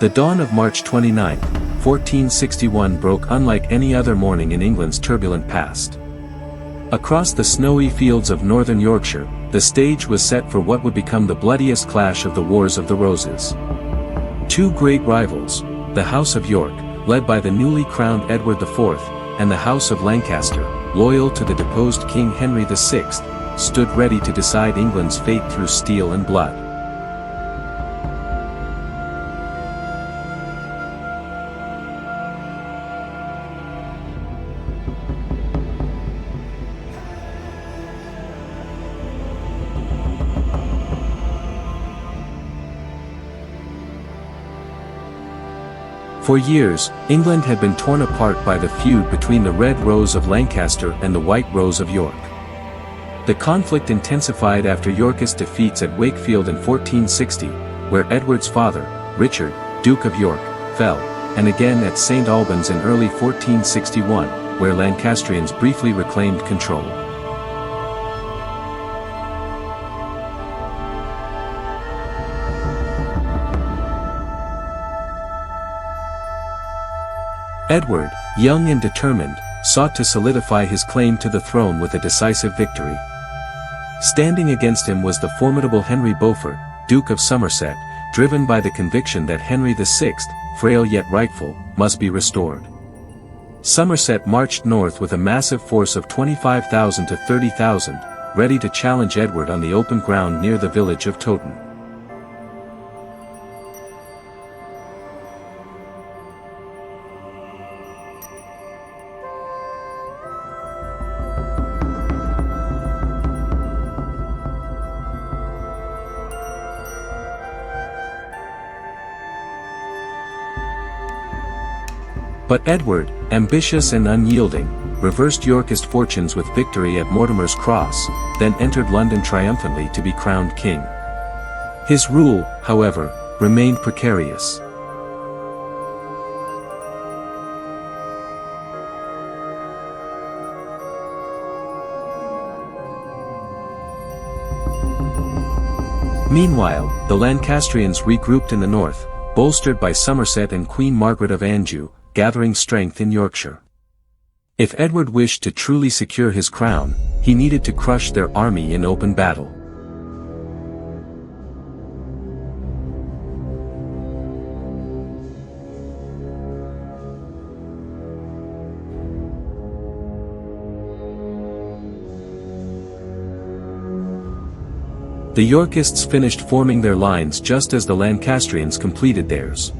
The dawn of March 29, 1461 broke unlike any other morning in England's turbulent past. Across the snowy fields of northern Yorkshire, the stage was set for what would become the bloodiest clash of the Wars of the Roses. Two great rivals, the House of York, led by the newly crowned Edward IV, and the House of Lancaster, loyal to the deposed King Henry VI, stood ready to decide England's fate through steel and blood. For years, England had been torn apart by the feud between the Red Rose of Lancaster and the White Rose of York. The conflict intensified after Yorkist defeats at Wakefield in 1460, where Edward's father, Richard, Duke of York, fell, and again at St. Albans in early 1461, where Lancastrians briefly reclaimed control. Edward, young and determined, sought to solidify his claim to the throne with a decisive victory. Standing against him was the formidable Henry Beaufort, Duke of Somerset, driven by the conviction that Henry VI, frail yet rightful, must be restored. Somerset marched north with a massive force of 25,000 to 30,000, ready to challenge Edward on the open ground near the village of Towton. But Edward, ambitious and unyielding, reversed Yorkist fortunes with victory at Mortimer's Cross, then entered London triumphantly to be crowned king. His rule, however, remained precarious. Meanwhile, the Lancastrians regrouped in the north, bolstered by Somerset and Queen Margaret of Anjou, gathering strength in Yorkshire. If Edward wished to truly secure his crown, he needed to crush their army in open battle. The Yorkists finished forming their lines just as the Lancastrians completed theirs.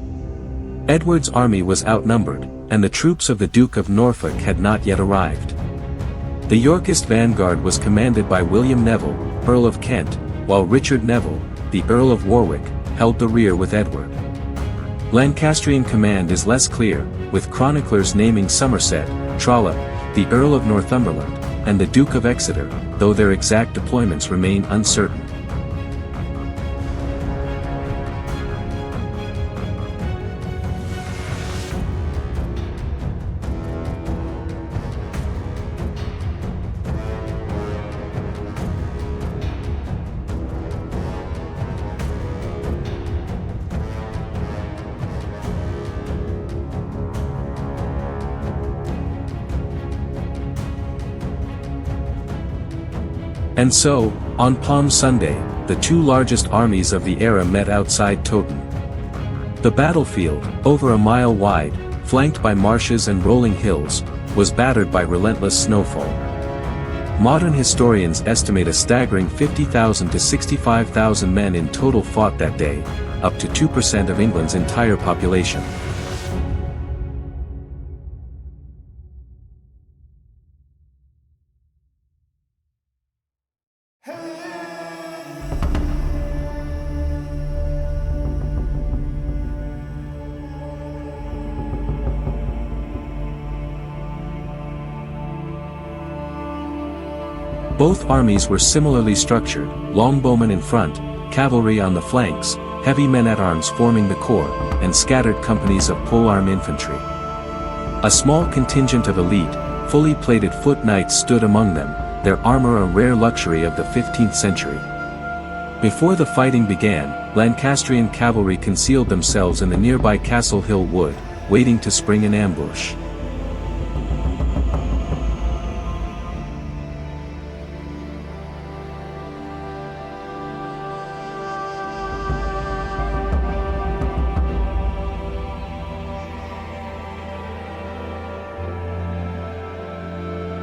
Edward's army was outnumbered, and the troops of the Duke of Norfolk had not yet arrived. The Yorkist vanguard was commanded by William Neville, Earl of Kent, while Richard Neville, the Earl of Warwick, held the rear with Edward. Lancastrian command is less clear, with chroniclers naming Somerset, Trollope, the Earl of Northumberland, and the Duke of Exeter, though their exact deployments remain uncertain. And so, on Palm Sunday, the two largest armies of the era met outside Towton. The battlefield, over a mile wide, flanked by marshes and rolling hills, was battered by relentless snowfall. Modern historians estimate a staggering 50,000 to 65,000 men in total fought that day, up to 2% of England's entire population. Both armies were similarly structured, longbowmen in front, cavalry on the flanks, heavy men-at-arms forming the core, and scattered companies of polearm infantry. A small contingent of elite, fully plated foot knights stood among them, their armor a rare luxury of the 15th century. Before the fighting began, Lancastrian cavalry concealed themselves in the nearby Castle Hill Wood, waiting to spring an ambush.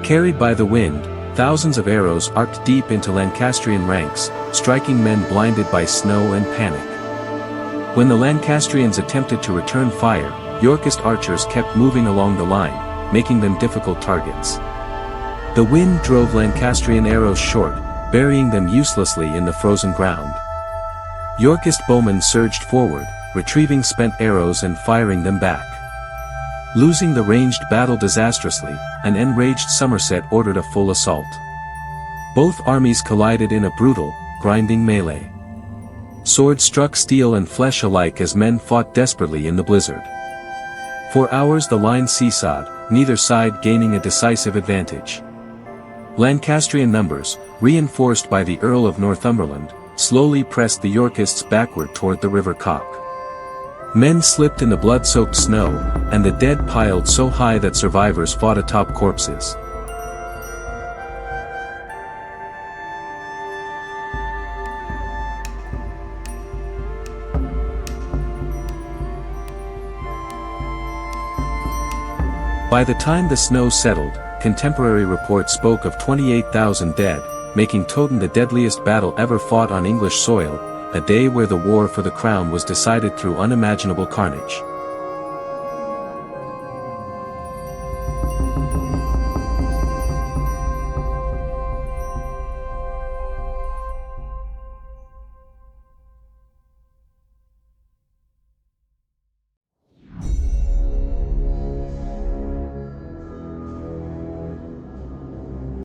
Carried by the wind, thousands of arrows arced deep into Lancastrian ranks, striking men blinded by snow and panic. When the Lancastrians attempted to return fire, Yorkist archers kept moving along the line, making them difficult targets. The wind drove Lancastrian arrows short, burying them uselessly in the frozen ground. Yorkist bowmen surged forward, retrieving spent arrows and firing them back. Losing the ranged battle disastrously, an enraged Somerset ordered a full assault. Both armies collided in a brutal, grinding melee. Sword struck steel and flesh alike as men fought desperately in the blizzard. For hours the line seesawed, neither side gaining a decisive advantage. Lancastrian numbers, reinforced by the Earl of Northumberland, slowly pressed the Yorkists backward toward the River Cock. Men slipped in the blood-soaked snow, and the dead piled so high that survivors fought atop corpses. By the time the snow settled, contemporary reports spoke of 28,000 dead, making Towton the deadliest battle ever fought on English soil, a day where the war for the crown was decided through unimaginable carnage.